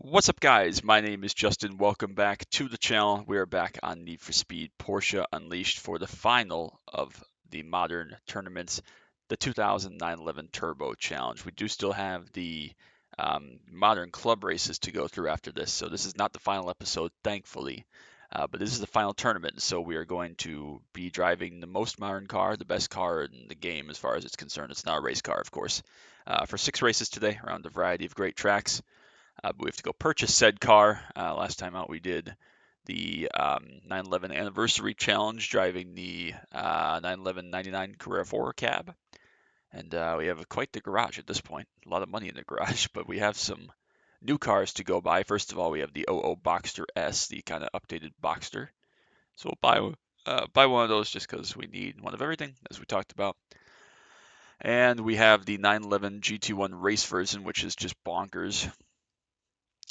What's up, guys? My name is Justin. Welcome back to the channel. We are back on Need for Speed Porsche Unleashed for the final of the modern tournaments, the 2009-11 Turbo Challenge. We do still have the modern club races to go through after this, so this is not the final episode, thankfully. But this is the final tournament, so we are going to be driving the most modern car, the best car in the game as far as it's concerned. It's not a race car, of course, for 6 races today around a variety of great tracks. But we have to go purchase said car. Last time out, we did the 911 anniversary challenge, driving the 911 99 Carrera 4 cab. And we have quite the garage at this point. A lot of money in the garage, but we have some new cars to go by. First of all, we have the 00 Boxster S, the kind of updated Boxster. So we'll buy one of those just because we need one of everything, as we talked about. And we have the 911 GT1 race version, which is just bonkers.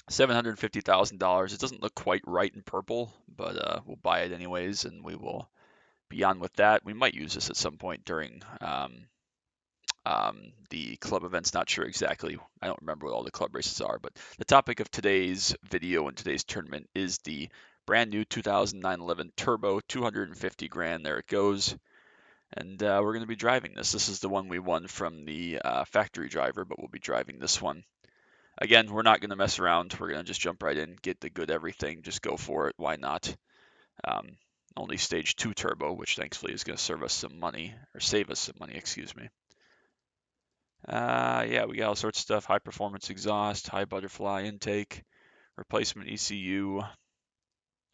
$750,000. It doesn't look quite right in purple, but we'll buy it anyways, and we will be on with that. We might use this at some point during the club events. Not sure exactly. I don't remember what all the club races are, but the topic of today's video and today's tournament is the brand new 2009-11 Turbo, 250 grand. There it goes. And we're going to be driving this. This is the one we won from the factory driver, but we'll be driving this one. Again, we're not going to mess around. We're going to just jump right in, get the good everything, just go for it. Why not? Only stage 2 turbo, which thankfully is going to serve us some money, or save us some money, excuse me. Yeah, we got all sorts of stuff. High performance exhaust, high butterfly intake, replacement ECU.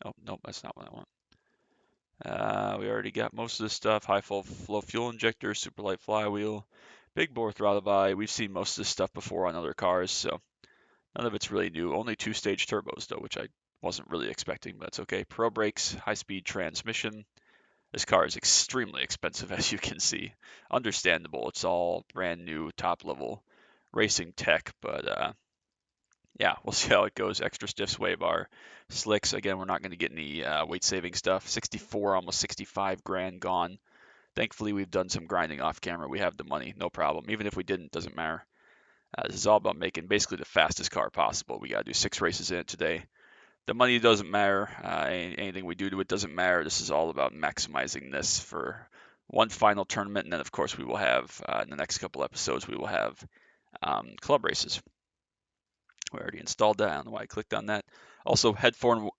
Oh, nope, that's not what I want. We already got most of this stuff. High flow fuel injector, super light flywheel, big bore throttle body. We've seen most of this stuff before on other cars, so none of it's really new. Only 2-stage turbos, though, which I wasn't really expecting, but it's okay. Pro brakes, high-speed transmission. This car is extremely expensive, as you can see. Understandable. It's all brand new, top-level racing tech, but yeah, we'll see how it goes. Extra stiff sway bar. Slicks, again, we're not going to get any weight-saving stuff. 64, almost 65 grand gone. Thankfully, we've done some grinding off camera. We have the money, no problem. Even if we didn't, doesn't matter. This is all about making basically the fastest car possible. We got to do 6 races in it today. The money doesn't matter. Anything we do to it doesn't matter. This is all about maximizing this for one final tournament. And then, of course, we will have, in the next couple episodes, we will have club races. We already installed that. I don't know why I clicked on that. Also, headphone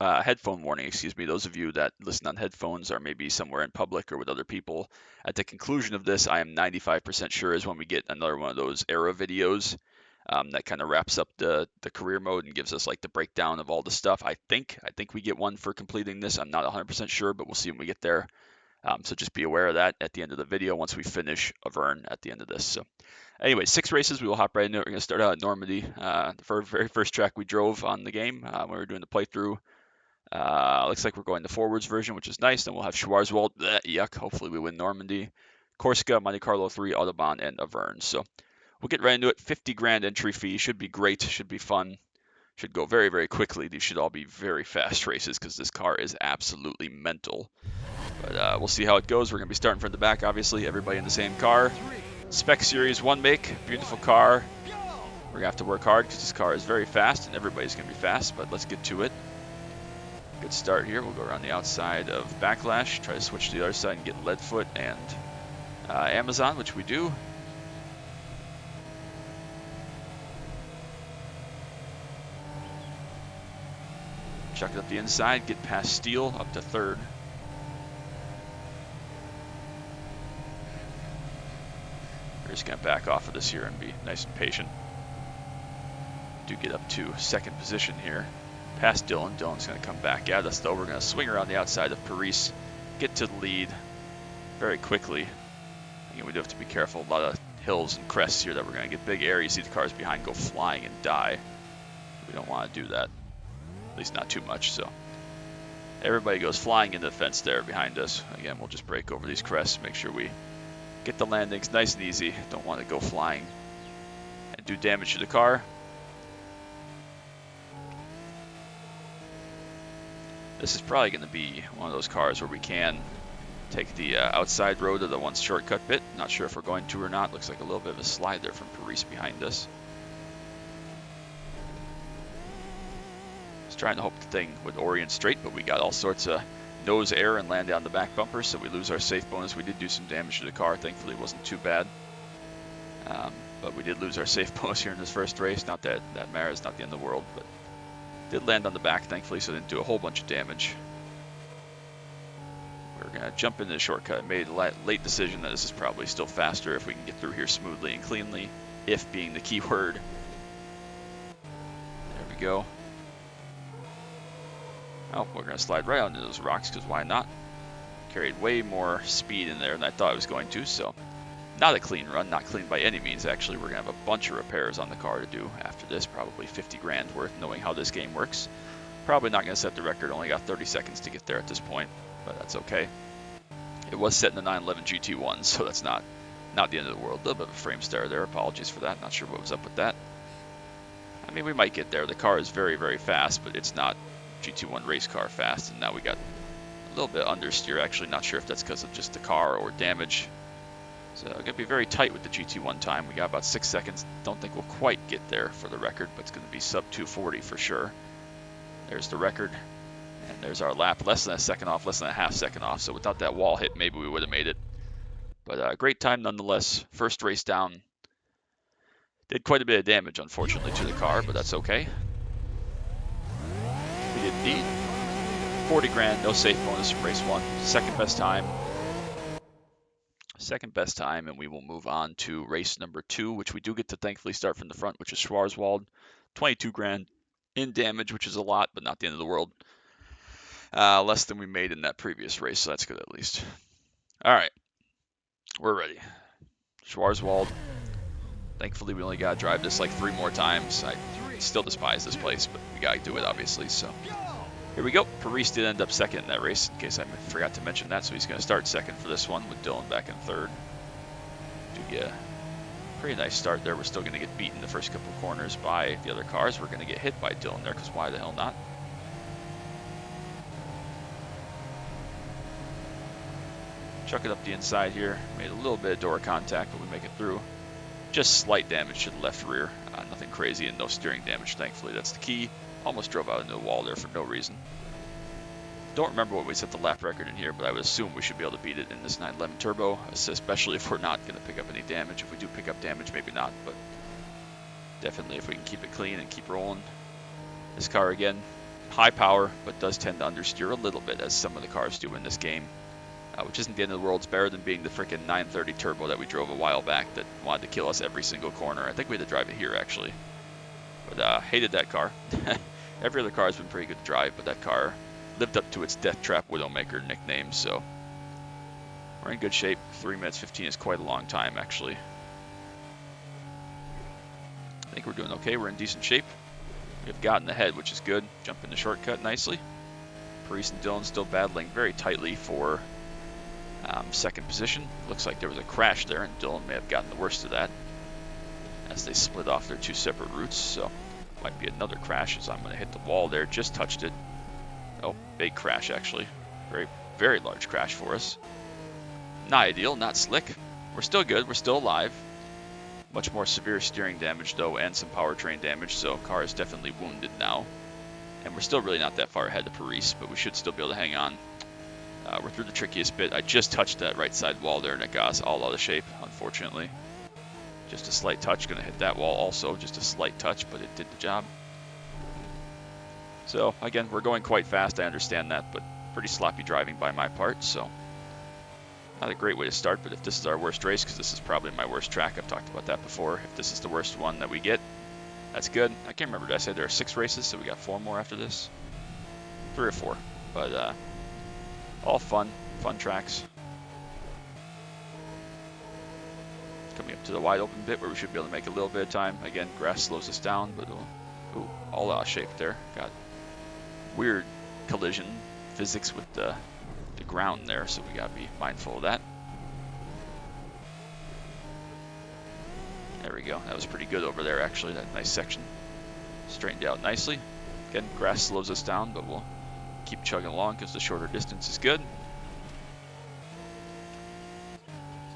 warning, excuse me. Those of you that listen on headphones or maybe somewhere in public or with other people. At the conclusion of this, I am 95% sure is when we get another one of those era videos that kind of wraps up the career mode and gives us like the breakdown of all the stuff. I think we get one for completing this. I'm not 100% sure, but we'll see when we get there. So just be aware of that at the end of the video once we finish Auvergne at the end of this. So anyway, 6 races. We will hop right into it. We're going to start out at Normandy. The very first track we drove on the game when we were doing the playthrough. Looks like we're going the forwards version, which is nice. Then we'll have Schwarzwald. Yuck. Hopefully we win Normandy. Corsica, Monte Carlo 3, Autobahn, and Auvergne. So we'll get right into it. 50 grand entry fee. Should be great. Should be fun. Should go very, very quickly. These should all be very fast races because this car is absolutely mental. But we'll see how it goes. We're going to be starting from the back, obviously. Everybody in the same car. Spec Series 1 make. Beautiful car. We're going to have to work hard because this car is very fast, and everybody's going to be fast, but let's get to it. Good start here. We'll go around the outside of Backlash. Try to switch to the other side and get Leadfoot and Amazon, which we do. Chuck it up the inside, get past Steele, up to 3rd. We're just going to back off of this here and be nice and patient. Do get up to 2nd position here. Past Dylan. Dylan's going to come back at us, though. We're going to swing around the outside of Paris, get to the lead very quickly. Again, we do have to be careful. A lot of hills and crests here that we're going to get big air. You see the cars behind go flying and die. We don't want to do that. At least not too much, so everybody goes flying into the fence there behind us. Again, we'll just break over these crests, make sure we get the landings nice and easy. Don't want to go flying and do damage to the car. This is probably going to be one of those cars where we can take the outside road or the one shortcut bit. Not sure if we're going to or not. Looks like a little bit of a slide there from Paris behind us. trying to hope the thing would orient straight, but we got all sorts of nose air and landed on the back bumper, so we lose our safe bonus. We did do some damage to the car. Thankfully, it wasn't too bad. But we did lose our safe bonus here in this first race. Not that that matters, not the end of the world, but did land on the back, thankfully, so didn't do a whole bunch of damage. We're going to jump into the shortcut. I made a late decision that this is probably still faster if we can get through here smoothly and cleanly, if being the key word. There we go. Oh, we're going to slide right out into those rocks, because why not? Carried way more speed in there than I thought I was going to, so not a clean run, not clean by any means. Actually, we're going to have a bunch of repairs on the car to do after this, probably 50 grand worth, knowing how this game works. Probably not going to set the record, only got 30 seconds to get there at this point, but that's okay. It was set in the 911 GT1, so that's not the end of the world. A little bit of a frame stutter there, apologies for that, not sure what was up with that. I mean, we might get there. The car is very, very fast, but it's not GT1 race car fast, and now we got a little bit understeer, actually. Not sure if that's because of just the car or damage. So going to be very tight with the GT1 time. We got about 6 seconds. Don't think we'll quite get there for the record, but it's going to be sub 240 for sure. There's the record, and there's our lap. Less than a second off, less than a half second off. So without that wall hit, maybe we would have made it. But great time nonetheless. First race down. Did quite a bit of damage, unfortunately, to the car, but that's okay. We did beat 40 grand, no safe bonus from race 1. Second best time. Second best time, and we will move on to race number 2, which we do get to thankfully start from the front, which is Schwarzwald. 22 grand in damage, which is a lot, but not the end of the world. Less than we made in that previous race, so that's good at least. All right, we're ready. Schwarzwald. Thankfully, we only got to drive this like 3 more times. I still despise this place, but we got to do it, obviously, so. Here we go. Paris did end up second in that race, in case I forgot to mention that, so he's going to start second for this one with Dylan back in third. Do get a pretty nice start there. We're still going to get beaten the first couple of corners by the other cars. We're going to get hit by Dylan there, because why the hell not? Chuck it up the inside here. Made a little bit of door contact, but we make it through. Just slight damage to the left rear. Nothing crazy and no steering damage, thankfully. That's the key. Almost drove out into the wall there for no reason. Don't remember what we set the lap record in here, but I would assume we should be able to beat it in this 911 Turbo, especially if we're not going to pick up any damage. If we do pick up damage, maybe not, but definitely if we can keep it clean and keep rolling. This car, again, high power, but does tend to understeer a little bit, as some of the cars do in this game, which isn't the end of the world. It's better than being the freaking 930 Turbo that we drove a while back that wanted to kill us every single corner. I think we had to drive it here, actually. But hated that car. Every other car has been pretty good to drive, but that car lived up to its Death Trap Widowmaker nickname, so we're in good shape. 3 minutes 15 is quite a long time, actually. I think we're doing okay. We're in decent shape. We've gotten ahead, which is good. Jump in the shortcut nicely. Paris and Dylan still battling very tightly for second position. Looks like there was a crash there, and Dylan may have gotten the worst of that as they split off their 2 separate routes, so might be another crash as I'm going to hit the wall there. Just touched it. Oh, big crash, actually. Very, very large crash for us. Not ideal, not slick. We're still good. We're still alive. Much more severe steering damage, though, and some powertrain damage, so car is definitely wounded now. And we're still really not that far ahead of Paris, but we should still be able to hang on. We're through the trickiest bit. I just touched that right side wall there, and it got us all out of shape, unfortunately. Just a slight touch, going to hit that wall also, just a slight touch, but it did the job. So, again, we're going quite fast, I understand that, but pretty sloppy driving by my part, so not a great way to start, but if this is our worst race, because this is probably my worst track, I've talked about that before, if this is the worst one that we get, that's good. I can't remember, did I say there are 6 races, so we got 4 more after this? 3 or 4, but all fun tracks. Coming up to the wide open bit where we should be able to make a little bit of time. Again, grass slows us down, but ooh, all out of shape there. Got weird collision physics with the ground there, so we gotta be mindful of that. There we go. That was pretty good over there, actually. That nice section straightened out nicely. Again, grass slows us down, but we'll keep chugging along because the shorter distance is good.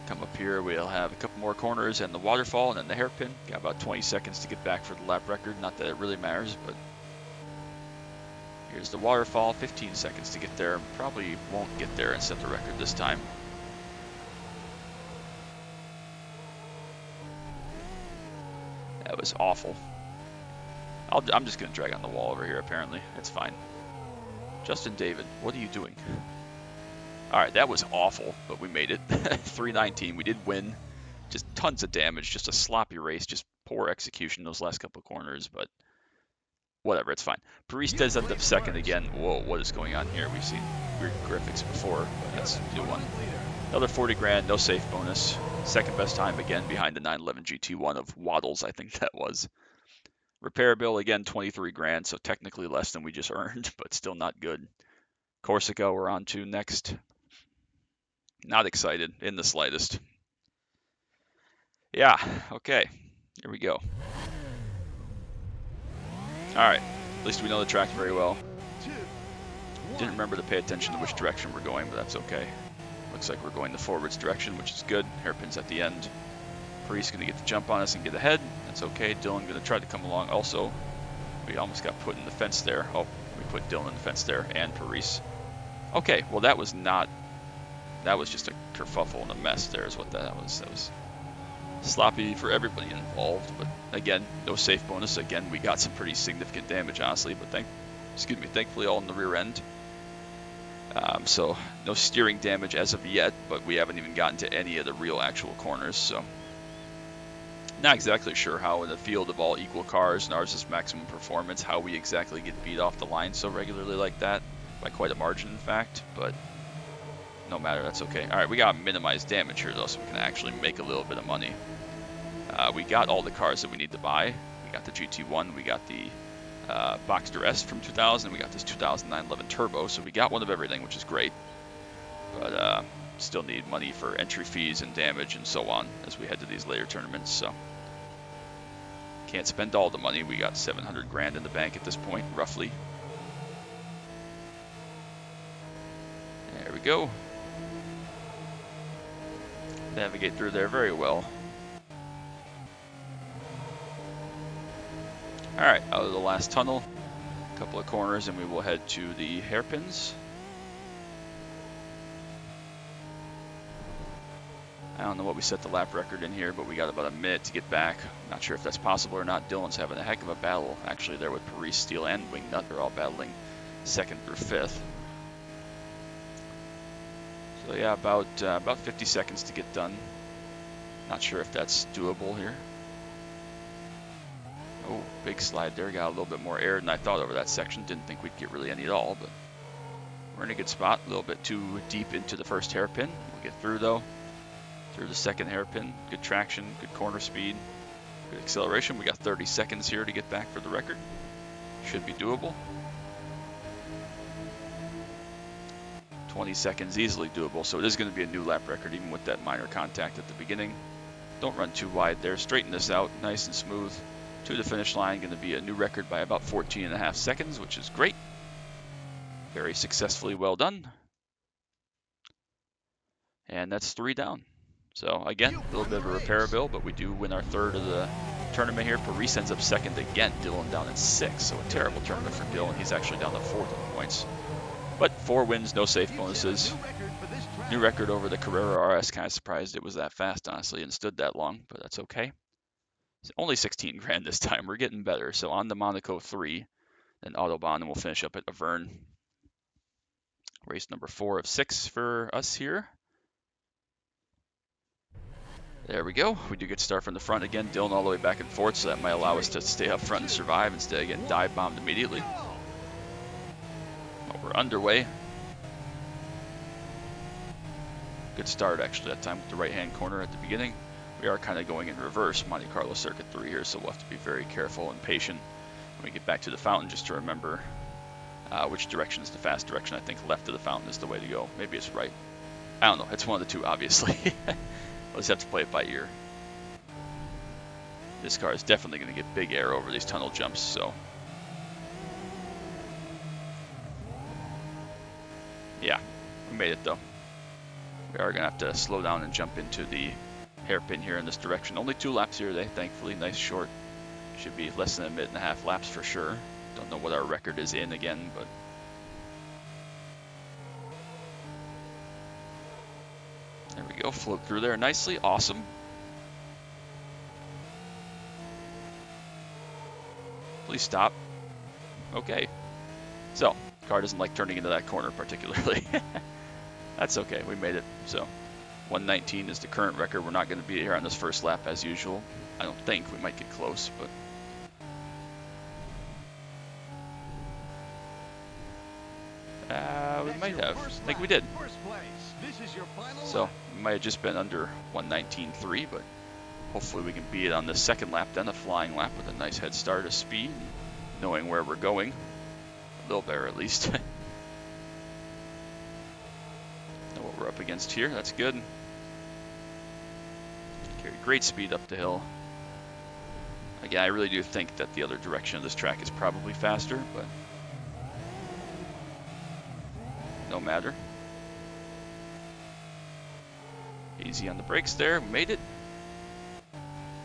Come up here, we'll have a couple more corners and the waterfall and then the hairpin. Got about 20 seconds to get back for the lap record. Not that it really matters, but Here's the waterfall, 15 seconds to get there. Probably won't get there and set the record this time. That was awful. I'm just going to drag on the wall over here, apparently. It's fine. Justin David, what are you doing? All right, that was awful, but we made it. 319, we did win. Just tons of damage, just a sloppy race, just poor execution those last couple of corners, but whatever, it's fine. Paris does end up second again. Whoa, what is going on here? We've seen weird graphics before, but that's a new one. Another 40 grand, no safe bonus. Second best time again behind the 911 GT1 of Waddles, I think that was. Repair bill, again, 23 grand, so technically less than we just earned, but still not good. Corsica, we're on to next. Not excited in the slightest. Yeah, okay, here we go. Alright, at least we know the track very well. Didn't remember to pay attention to which direction we're going, but that's okay. Looks like we're going the forwards direction, which is good. Hairpin's at the end. Paris going to get the jump on us and get ahead. That's okay. Dylan going to try to come along also. We almost got put in the fence there. Oh, we put Dylan in the fence there and Paris. Okay, well that was not... That was just a kerfuffle and a mess there is what that was. That was sloppy for everybody involved, but again, no safe bonus. Again, we got some pretty significant damage, honestly, but thankfully all in the rear end. So no steering damage as of yet, but we haven't even gotten to any of the real actual corners, so not exactly sure how in the field of all equal cars and ours is maximum performance, how we exactly get beat off the line so regularly like that, by quite a margin in fact, but no matter, that's okay. Alright, we got minimized damage here though, so we can actually make a little bit of money. We got all the cars that we need to buy. We got the GT1, we got the Boxster S from 2000, we got this 2009 11 Turbo, so we got one of everything, which is great. But still need money for entry fees and damage and so on as we head to these later tournaments, so can't spend all the money. We got 700 grand in the bank at this point, roughly. There we go. Navigate through there very well. Alright, out of the last tunnel, a couple of corners, and we will head to the hairpins. I don't know what we set the lap record in here, but we got about a minute to get back. Not sure if that's possible or not. Dylan's having a heck of a battle, actually, there with Paris, Steele, and Wingnut. They're all battling second through fifth. So yeah, about 50 seconds to get done. Not sure if that's doable here. Oh, big slide there. Got a little bit more air than I thought over that section. Didn't think we'd get really any at all, but we're in a good spot. A little bit too deep into the first hairpin. We'll get through though. Through the second hairpin. Good traction, good corner speed, good acceleration. We got 30 seconds here to get back for the record. Should be doable. 20 seconds easily doable, so it is going to be a new lap record even with that minor contact at the beginning. Don't run too wide there. Straighten this out nice and smooth. To the finish line, going to be a new record by about 14.5 seconds, which is great. Very successfully well done. And that's 3 down. So again, a little bit of a repair bill, but we do win our third of the tournament here. Paris ends up second again. Dylan down in 6th, so a terrible tournament for Dylan. He's actually down to 4th in points. But 4 wins, no safe bonuses. New record over the Carrera RS. Kind of surprised it was that fast, honestly, and stood that long, but that's okay. It's only 16 grand this time. We're getting better. So on to Monaco 3, then Autobahn, and we'll finish up at Auvergne. Race number 4 of 6 for us here. There we go. We do get to start from the front again. Dylan all the way back and forth, so that might allow us to stay up front and survive instead of getting dive bombed immediately. But we're underway. Good start actually that time with the right-hand corner at the beginning. We are kind of going in reverse, Monte Carlo Circuit 3 here, so we'll have to be very careful and patient when we get back to the fountain just to remember which direction is the fast direction. I think left of the fountain is the way to go. Maybe it's right. I don't know. It's one of the two, obviously. We'll just have to play it by ear. This car is definitely going to get big air over these tunnel jumps, so. Yeah, we made it though. We are going to have to slow down and jump into the hairpin here in this direction. Only 2 laps here today, thankfully. Nice short. Should be less than a minute and a half laps for sure. Don't know what our record is in again, but there we go. Float through there nicely. Awesome. Please stop. Okay. So, car doesn't like turning into that corner particularly. That's okay. We made it. So, 119 is the current record. We're not going to be here on this first lap as usual. I don't think. We might get close, but we might have. I think we did. So we might have just been under 119.3, but hopefully we can beat it on the second lap then, a flying lap with a nice head start of speed, knowing where we're going. A little better at least. Know what we're up against here. That's good. Carry great speed up the hill. Again, I really do think that the other direction of this track is probably faster, but no matter. Easy on the brakes there. We made it.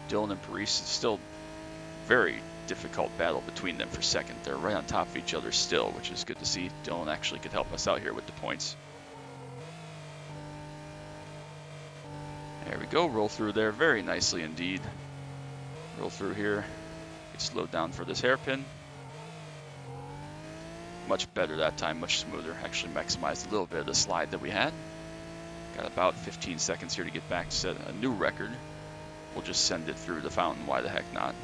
Dylan and Paris, it's still very difficult battle between them for second. They're right on top of each other still, which is good to see. Dylan actually could help us out here with the points. There we go. Roll through there very nicely indeed. Roll through here. Get slowed down for this hairpin. Much better that time, much smoother. Actually maximized a little bit of the slide that we had. Got about 15 seconds here to get back to set a new record. We'll just send it through the fountain, why the heck not.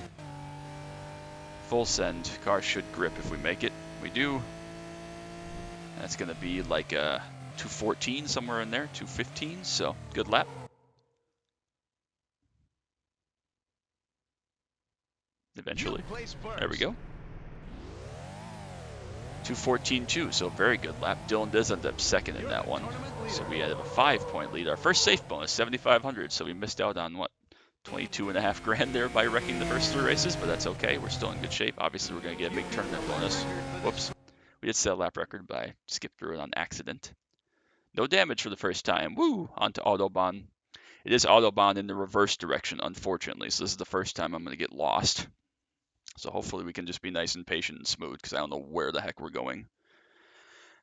Full send, car should grip if we make it. We do. That's gonna be like a 214 somewhere in there, 215, so good lap. Eventually, there we go. 214.2, so very good lap. Dylan does end up second in that one. So we had a 5-point lead. Our first safe bonus, 7,500. So we missed out on what, 22.5 grand there by wrecking the first 3 races, but that's okay. We're still in good shape. Obviously, we're going to get a big tournament bonus. Whoops. We did set a lap record, but I skipped through it on accident. No damage for the first time. Woo! Onto Autobahn. It is Autobahn in the reverse direction, unfortunately. So this is the first time I'm going to get lost. So hopefully we can just be nice and patient and smooth, because I don't know where the heck we're going.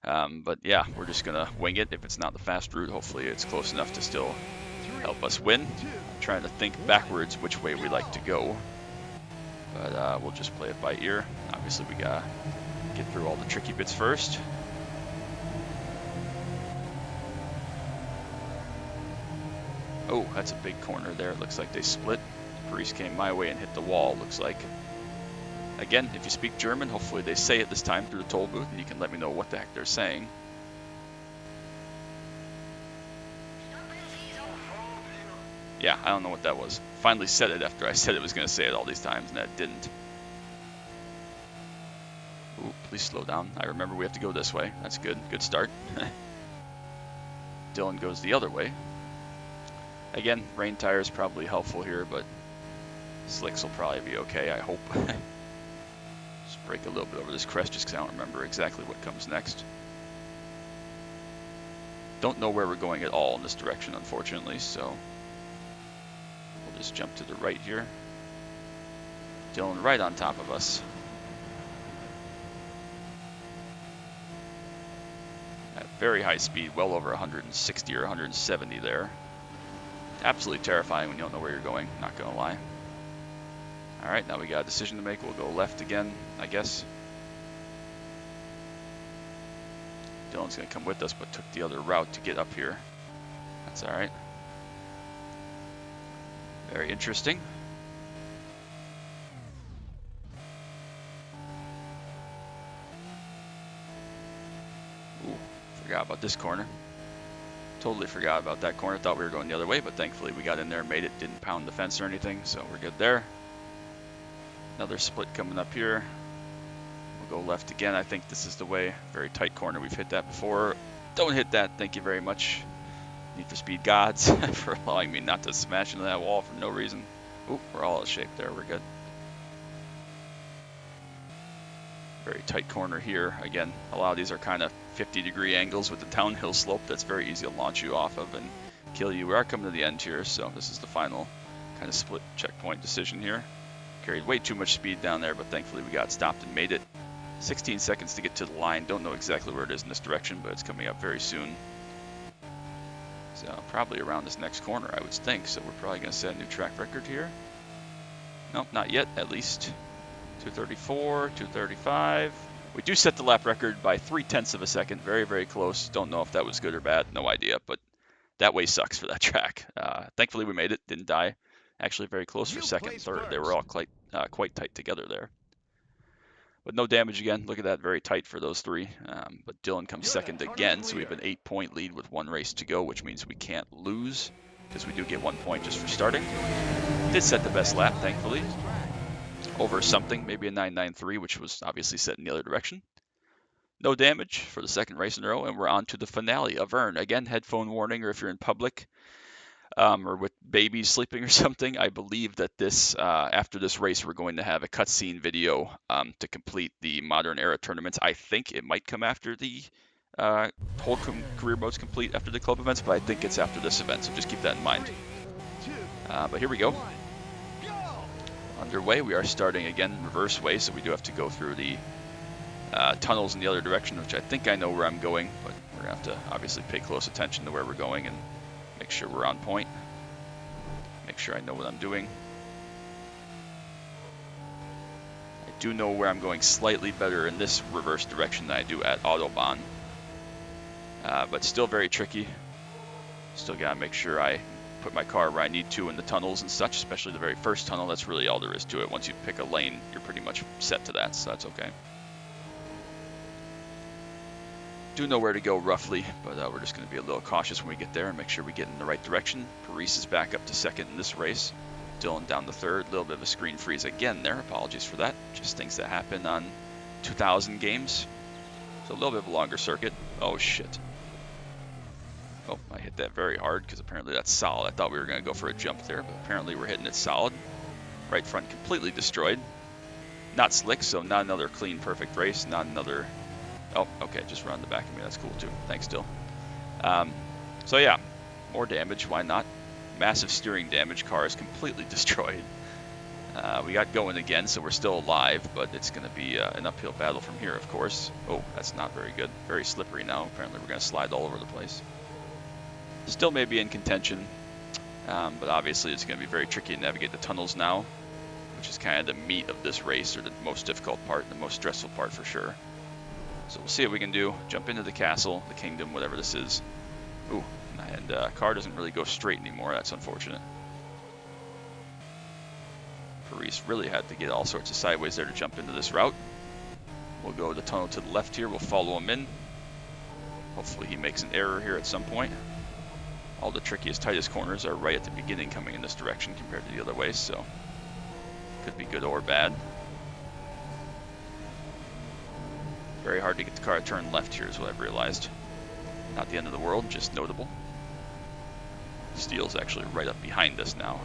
But yeah, we're just going to wing it. If it's not the fast route, hopefully it's close enough to still help us win. I'm trying to think backwards which way we like to go. But we'll just play it by ear. Obviously we got to get through all the tricky bits first. Oh, that's a big corner there. It looks like they split. Paris came my way and hit the wall, looks like. Again, if you speak German, hopefully they say it this time through the toll booth, and you can let me know what the heck they're saying. Yeah, I don't know what that was. Finally said it after I said it was going to say it all these times, and that didn't. Ooh, please slow down. I remember we have to go this way. That's good. Good start. Dylan goes the other way. Again, rain tires probably helpful here, but slicks will probably be okay, I hope. Just brake a little bit over this crest just because I don't remember exactly what comes next. Don't know where we're going at all in this direction, unfortunately, so we'll just jump to the right here. Dylan right on top of us. At very high speed, well over 160 or 170 there. Absolutely terrifying when you don't know where you're going, not gonna lie. Alright, now we got a decision to make. We'll go left again, I guess. Dylan's gonna come with us, but took the other route to get up here. That's alright. Very interesting. Ooh, forgot about this corner. Totally forgot about that corner. Thought we were going the other way, but thankfully we got in there, made it, didn't pound the fence or anything, so we're good there. Another split coming up here. We'll go left again. I think this is the way. Very tight corner. We've hit that before. Don't hit that. Thank you very much. Need for Speed gods for allowing me not to smash into that wall for no reason. Oop, we're all out of shape there. We're good. Very tight corner here. Again, a lot of these are kind of 50-degree angles with the downhill slope. That's very easy to launch you off of and kill you. We are coming to the end here, so this is the final kind of split checkpoint decision here. Carried way too much speed down there, but thankfully we got stopped and made it. 16 seconds to get to the line. Don't know exactly where it is in this direction, but it's coming up very soon. So probably around this next corner, I would think. So we're probably going to set a new track record here. Nope, not yet, at least. 234, 235. We do set the lap record by 0.3 of a second. Very, very close. Don't know if that was good or bad. No idea, but that way sucks for that track. Thankfully, we made it. Didn't die. Actually, very close for second and third. They were all quite tight together there. But no damage again. Look at that, very tight for those three. But Dylan comes second again, so we have an 8-point lead with 1 race to go, which means we can't lose because we do get 1 point just for starting. Did set the best lap, thankfully, over something, maybe a 993, which was obviously set in the other direction. No damage for the second race in a row, and we're on to the finale. Avern, again, headphone warning, or if you're in public, or with babies sleeping or something, I believe that this after this race we're going to have a cutscene video to complete the modern era tournaments. I think it might come after the whole career mode's complete after the club events, but I think it's after this event, so just keep that in mind. But here we go. Underway. We are starting again reverse way, so we do have to go through the tunnels in the other direction, which I think I know where I'm going, but we're gonna have to obviously pay close attention to where we're going and make sure we're on point. Make sure I know what I'm doing. I do know where I'm going slightly better in this reverse direction than I do at Autobahn. But still very tricky. Still gotta make sure I put my car where I need to in the tunnels and such, especially the very first tunnel. That's really all there is to it. Once you pick a lane, you're pretty much set to that, so that's okay. Do know where to go roughly, but we're just going to be a little cautious when we get there and make sure we get in the right direction. Paris is back up to second in this race. Dylan down to third. A little bit of a screen freeze again there. Apologies for that. Just things that happen on 2000 games. So a little bit of a longer circuit. Oh, shit. Oh, I hit that very hard because apparently that's solid. I thought we were going to go for a jump there, but apparently we're hitting it solid. Right front completely destroyed. Not slick, so not another clean, perfect race. Not another... Oh, okay, just run the back of me. That's cool, too. Thanks, Dill. So, yeah, more damage. Why not? Massive steering damage. Car is completely destroyed. We got going again, so we're still alive, but it's going to be an uphill battle from here, of course. Oh, that's not very good. Very slippery now. Apparently we're going to slide all over the place. Still may be in contention, but obviously it's going to be very tricky to navigate the tunnels now, which is kind of the meat of this race, or the most difficult part, the most stressful part for sure. So we'll see what we can do. Jump into the castle, the kingdom, whatever this is. Ooh, and car doesn't really go straight anymore. That's unfortunate. Paris really had to get all sorts of sideways there to jump into this route. We'll go the tunnel to the left here. We'll follow him in. Hopefully he makes an error here at some point. All the trickiest, tightest corners are right at the beginning coming in this direction compared to the other way, so could be good or bad. Very hard to get the car to turn left here is what I've realized. Not the end of the world, just notable. Steel's actually right up behind us now.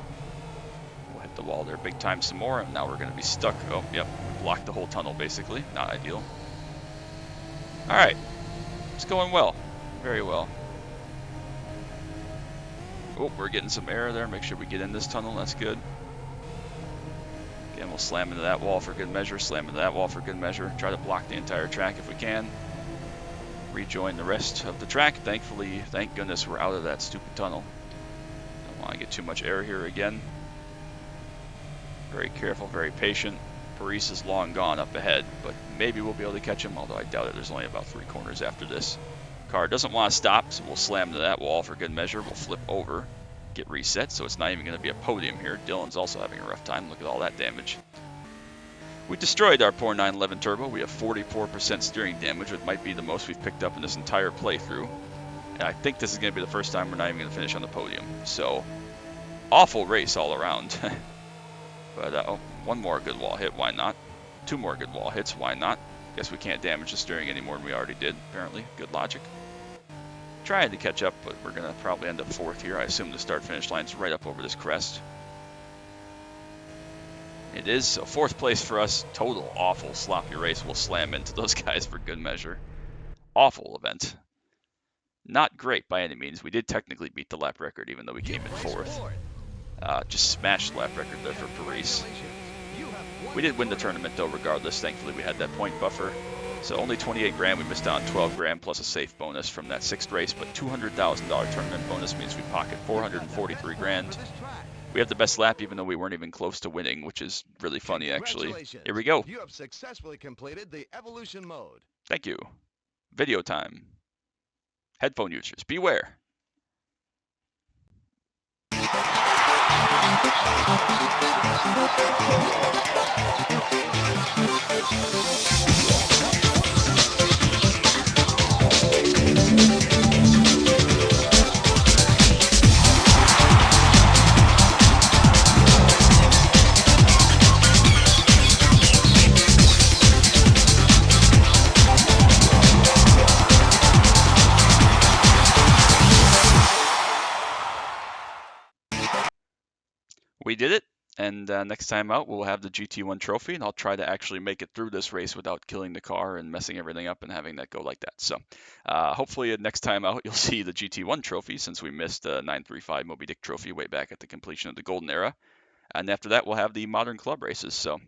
We'll hit the wall there big time some more, and now we're going to be stuck. Oh, yep, we blocked the whole tunnel basically. Not ideal. Alright, it's going well. Very well. Oh, we're getting some air there. Make sure we get in this tunnel. That's good. Again, we'll slam into that wall for good measure. Slam into that wall for good measure. Try to block the entire track if we can. Rejoin the rest of the track. Thankfully, thank goodness we're out of that stupid tunnel. Don't want to get too much air here again. Very careful, very patient. Paris is long gone up ahead, but maybe we'll be able to catch him, although I doubt it. There's only about 3 corners after this. Car doesn't want to stop, so we'll slam into that wall for good measure. We'll flip over, get reset, so it's not even going to be a podium here. Dylan's also having a rough time. Look at all that damage. We destroyed our poor 911 Turbo. We have 44% steering damage, which might be the most we've picked up in this entire playthrough. And I think this is going to be the first time we're not even going to finish on the podium. So, awful race all around. But oh, 1 more good wall hit, why not? 2 more good wall hits, why not? Guess we can't damage the steering any more than we already did, apparently. Good logic. Trying to catch up, but we're going to probably end up 4th here. I assume the start-finish line's right up over this crest. It is, so 4th place for us. Total awful sloppy race. We'll slam into those guys for good measure. Awful event. Not great by any means. We did technically beat the lap record, even though we came in 4th. Just smashed the lap record there for Paris. We did win the tournament though, regardless. Thankfully, we had that point buffer. So only 28 grand. We missed out on 12 grand plus a safe bonus from that sixth race, but $200,000 tournament bonus means we pocket 443 grand. We have the best lap, even though we weren't even close to winning, which is really funny, actually. Here we go. You have successfully completed the evolution mode. Thank you. Video time. Headphone users, beware. We did it, and next time out we'll have the GT1 trophy, and I'll try to actually make it through this race without killing the car and messing everything up and having that go like that. So hopefully next time out you'll see the GT1 trophy, since we missed the 935 Moby Dick trophy way back at the completion of the Golden Era. And after that we'll have the modern club races. So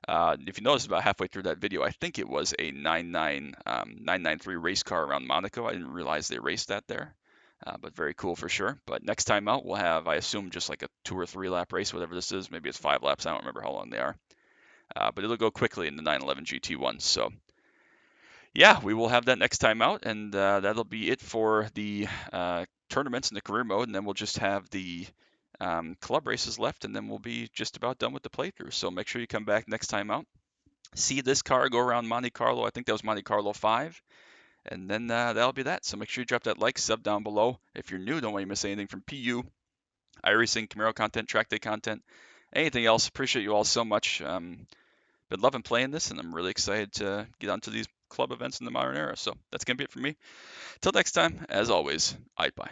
if you notice, about halfway through that video, I think it was a 993 race car around Monaco. I didn't realize they raced that there. But very cool for sure. But next time out, we'll have, I assume, just like a 2 or 3 lap race, whatever this is. Maybe it's 5 laps. I don't remember how long they are. But it'll go quickly in the 911 GT1. So yeah, we will have that next time out, and that'll be it for the tournaments in the career mode. And then we'll just have the club races left, and then we'll be just about done with the playthrough. So make sure you come back next time out. See this car go around Monte Carlo. I think that was Monte Carlo 5. And then that'll be that. So make sure you drop that like, sub down below. If you're new, don't want to miss anything from PU, iRacing, Camaro content, track day content, anything else. Appreciate you all so much. Been loving playing this, and I'm really excited to get onto these club events in the modern era. So that's going to be it for me. Till next time, as always, bye.